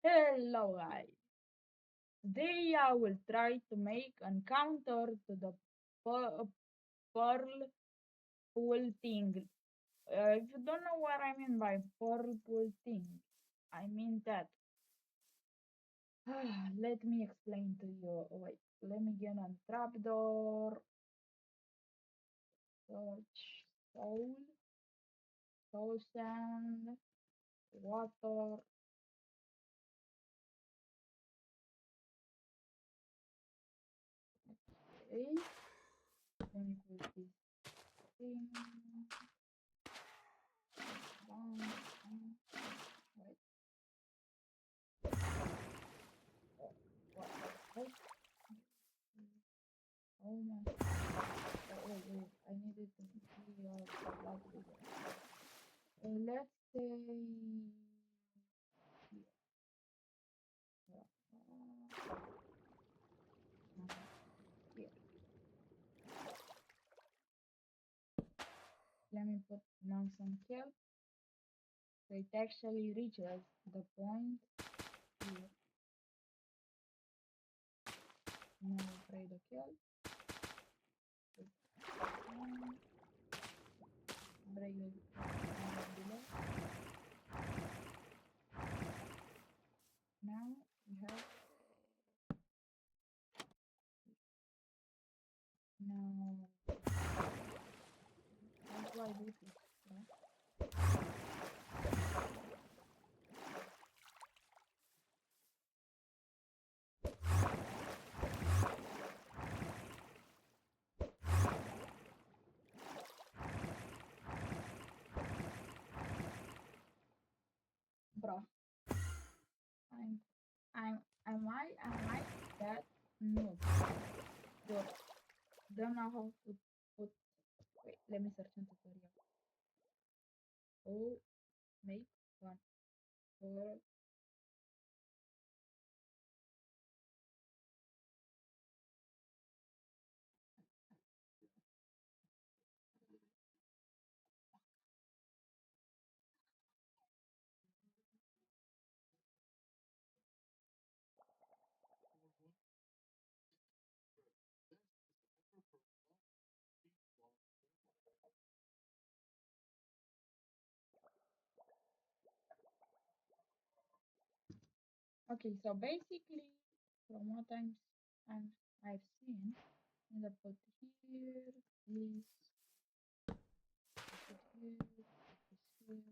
Hello guys. Today I will try to make an counter to the pearl pool thing. If you don't know what I mean by pearl pool thing, I mean that. Let me explain to you. Wait, let me get a trapdoor. Search soul sand, water. Okay, let me put this thing down. Wait, what? Oh my. Wait. I needed to be a lot bigger. Let's say here. Here. Let me put down some kelp. So it actually reaches the point here. Now spray the kelp. Break the below. Now we have now how do I do this? Bro, I'm am I that noob? Bro, don't know how to put. Wait, let me search in tutorial. Oh, make one for okay. So basically, from what I'm I've seen in the put here, this, put here, this here.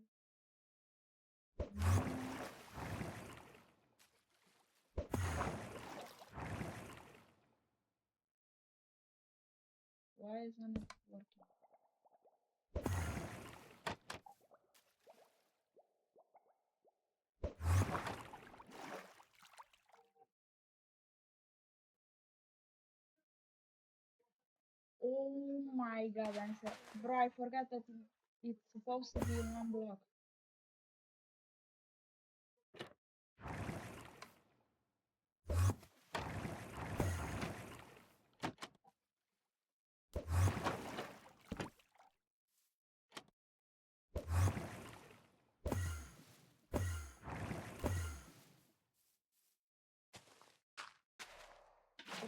Why isn't it working? Oh my god, bro, I forgot that it's supposed to be in one block.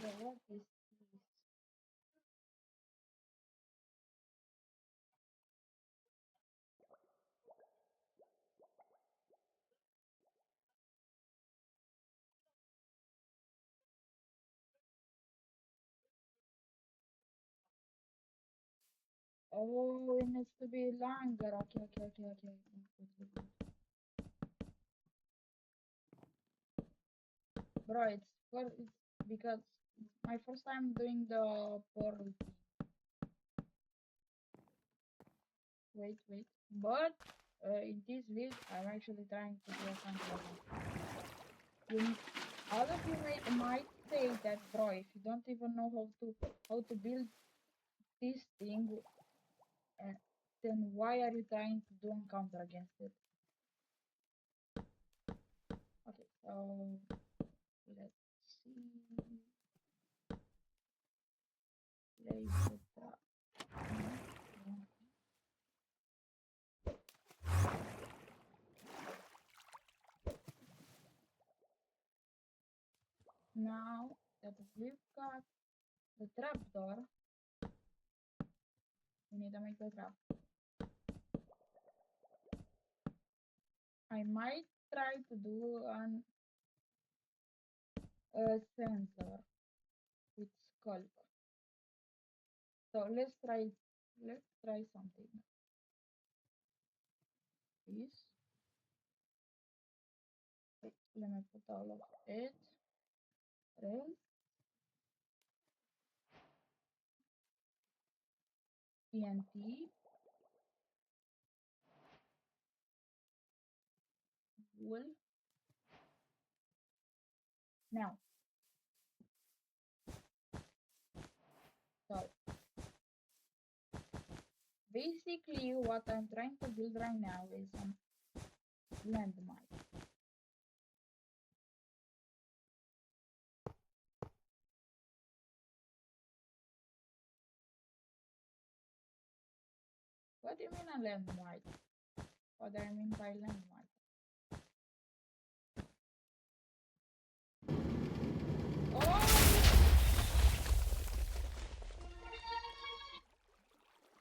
Bro, what is this? Oh, it needs to be longer. Okay. Good. Bro, it's because it's my first time doing the portal. Wait. But in this video, I'm actually trying to do something. You, all of you might say that, bro, if you don't even know how to build this thing, uh, then why are you trying to do encounter against it? Okay, so let's see. Place it. Now that we've got the trapdoor, we need to make the trap. I might try to do a sensor with skulk. So let's try something. This. Wait, let me put all of it. Rails. TNT. Wool. Now, so basically what I'm trying to build right now is some landmine. What do you mean a landmine? What do I mean by landmine? Oh!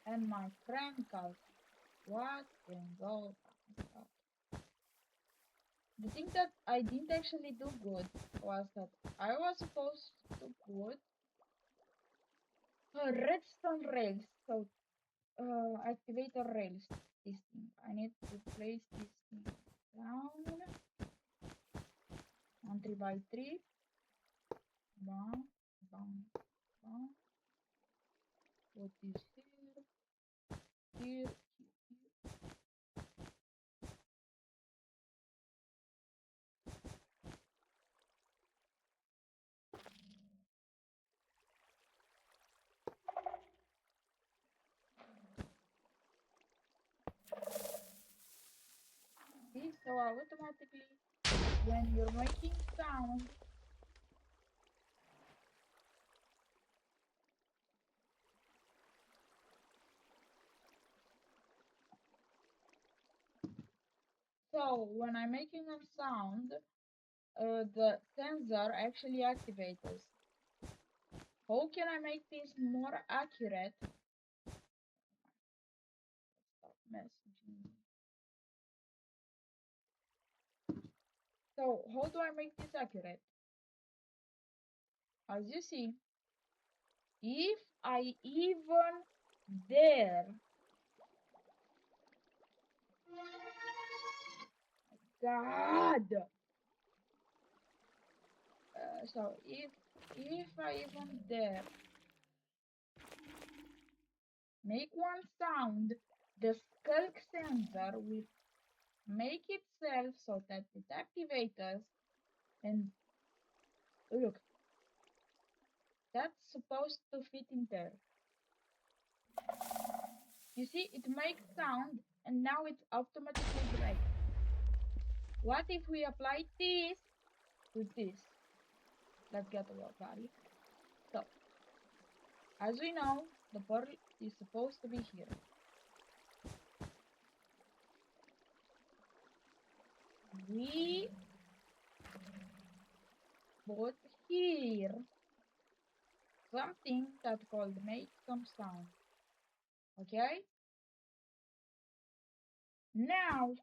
And my friend calls. What in God? The thing that I didn't actually do good was that I was supposed to put a redstone rails, so activator rails. This thing. I need to place this thing down on 3x3. Bam, bam, bam. Put this here, here, here. See, so automatically when you're making sound, so when I'm making a sound, the sensor actually activates. How can I make this more accurate? Stop messaging. So how do I make this accurate? As you see, if I even dare, God. So if I even dare make one sound, the skulk sensor will make itself so that it activates, and look, that's supposed to fit in there. You see, it makes sound and now it's automatically breaks. What if we apply this to this? Let's get to work, buddy. So, as we know, the portal is supposed to be here. We put here something that's called make some sound. Okay? Now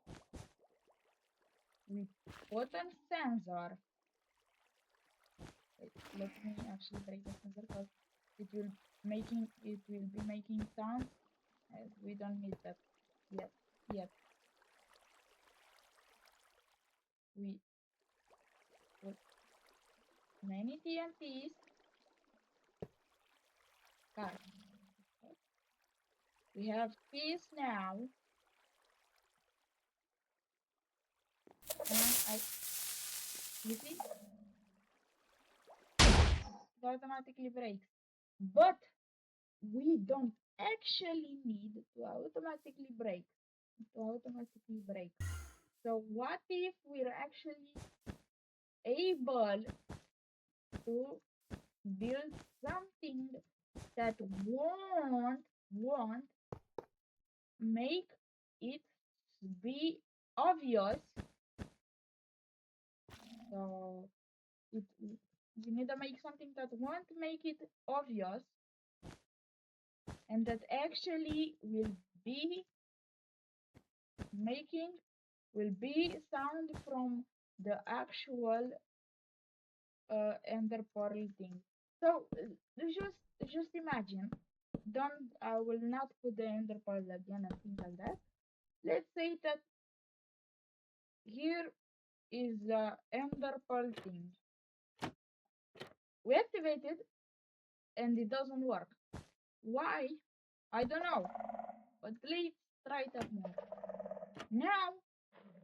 we put a sensor. Wait, let me actually break the sensor because it will be making sounds. We don't need that yet. We put many TNTs. Guys, we have this now. And you see, it automatically breaks. But we don't actually need to automatically break. So what if we're actually able to build something that won't make it be obvious. So it You need to make something that won't make it obvious and that actually be making will be sound from the actual ender pearl thing. So just imagine. Don't I will not put the ender pearl again and things like that. Let's say that here is the ender pearl thing. We activate it and it doesn't work. Why? I don't know. But let's try that more. Now,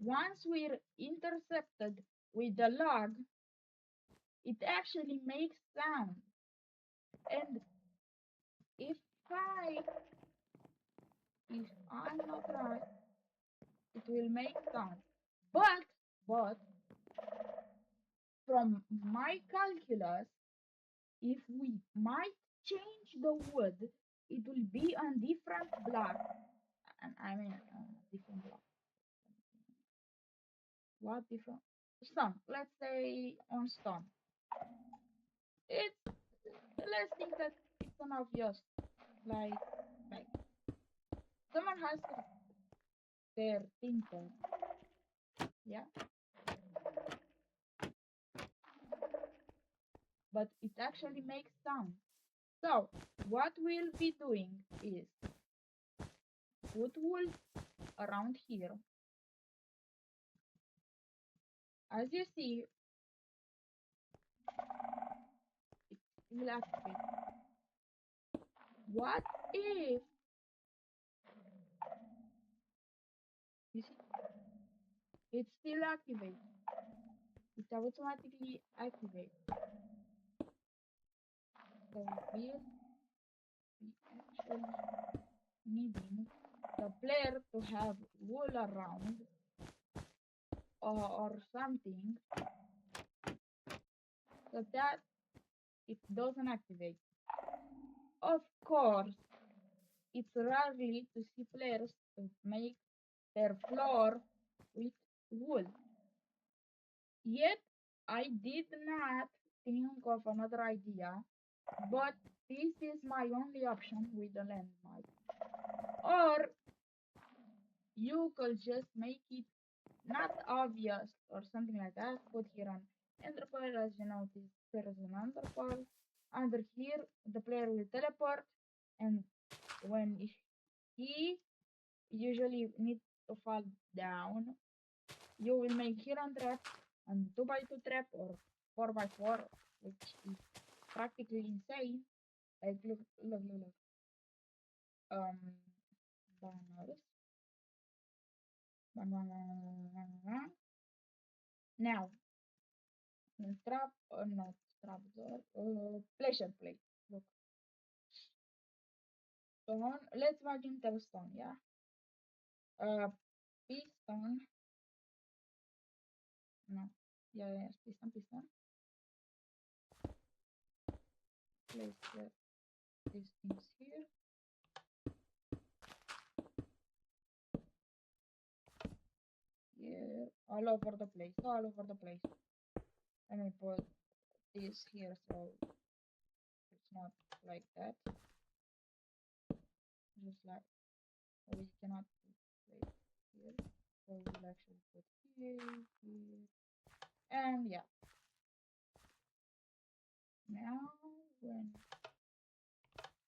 once we're intercepted with the log, it actually makes sound. And if I if I'm not right, it will make sound. But from my calculus, if we might change the wood, it will be on different block. And I mean different block. What different? Stone. Let's say on stone. It's let's think that it's an obvious like someone has their thinker, yeah, but it actually makes sound. So what we'll be doing is put wool around here. As you see, it will activate. What if you see it still activates? It automatically activates. So we'll be actually needing the player to have wool around or something so that it doesn't activate. Of course, it's rarely to see players to make their floor with wool. Yet, I did not think of another idea, but this is my only option with the landmine. Or you could just make it not obvious or something like that. Put here on ender pearl, as you notice, there is an ender pearl. Under here, the player will teleport, and when he usually needs to fall down, you will make here on trap and 2x2 trap or 4x4, which is practically insane. Like look. Um, banners. Now, trap or not trap door, pleasure plate. Look, stone. Let's imagine the stone, yeah. Piston. No, yeah, piston. Place these things here. Yeah, all over the place. Let me put this here so it's not like that. Just like we cannot put here. So we'll actually put here, and yeah. Now, when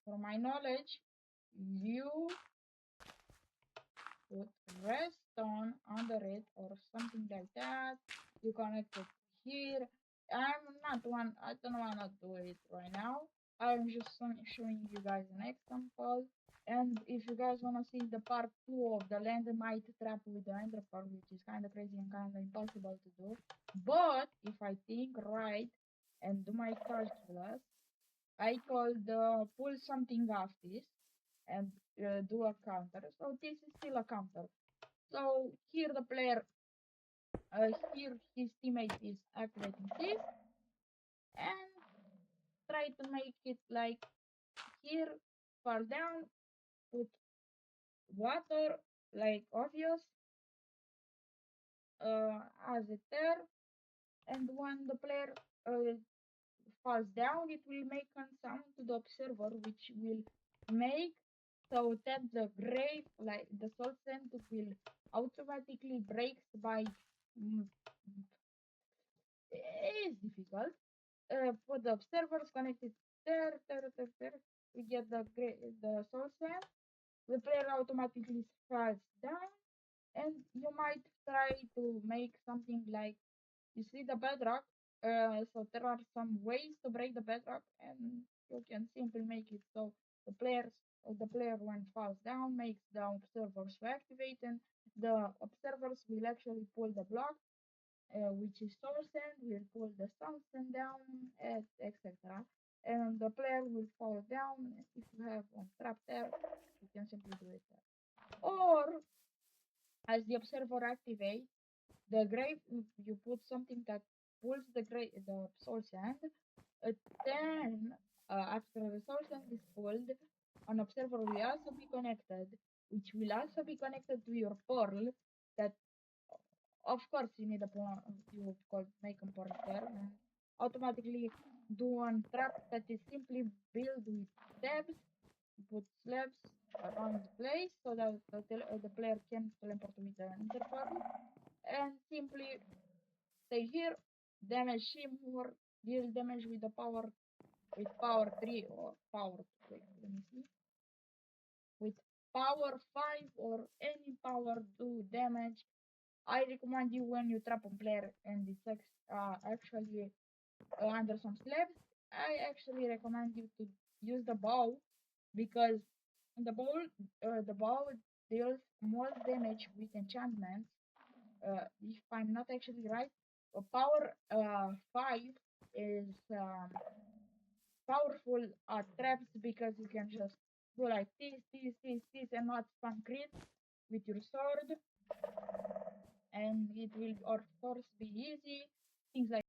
for my knowledge, you put redstone under it or something like that. You connect it here. I don't wanna do it right now. I'm just showing you guys an example. And if you guys wanna see the part 2 of the landmine trap with the ender pearl, which is kinda crazy and kinda impossible to do. But if I think right and do my calculus, I could pull something off this and do a counter. So this is still a counter. So here the player, here his teammate is activating this and try to make it like here, fall down, put water, like obvious, as it there, and when the player falls down, it will make a sound to the observer, which will make so that the grave, like the soul sand, will automatically breaks by. Mm, is difficult. For the observers connected there, we get the soul sand. The player automatically falls down, and you might try to make something like you see the bedrock. So there are some ways to break the bedrock, and you can simply make it so the player when falls down makes the observers to activate, and the observers will actually pull the block, which is source end, will pull the source end down, etc. And the player will fall down. If you have one trap there, you can simply do it there. Or as the observer activates the grave, you put something that pulls the soul sand. Then, after the soul sand is pulled, an observer will also be connected, which will also be connected to your pearl. That, of course, you need a you could make a pearl there, and automatically do one trap that is simply built with slabs. Put slabs around the place so that the player can teleport with the pearl, and simply stay here, damage him, or deal damage with the power 3 or power, wait, let me see, with power 5 or any power do damage. I recommend you when you trap a player and it's actually under some slabs, I actually recommend you to use the bow, because the bow deals more damage with enchantments. If I'm not actually right, power 5 is powerful traps, because you can just go like this, and not spam crits with your sword, and it will, of course, be easy. Things like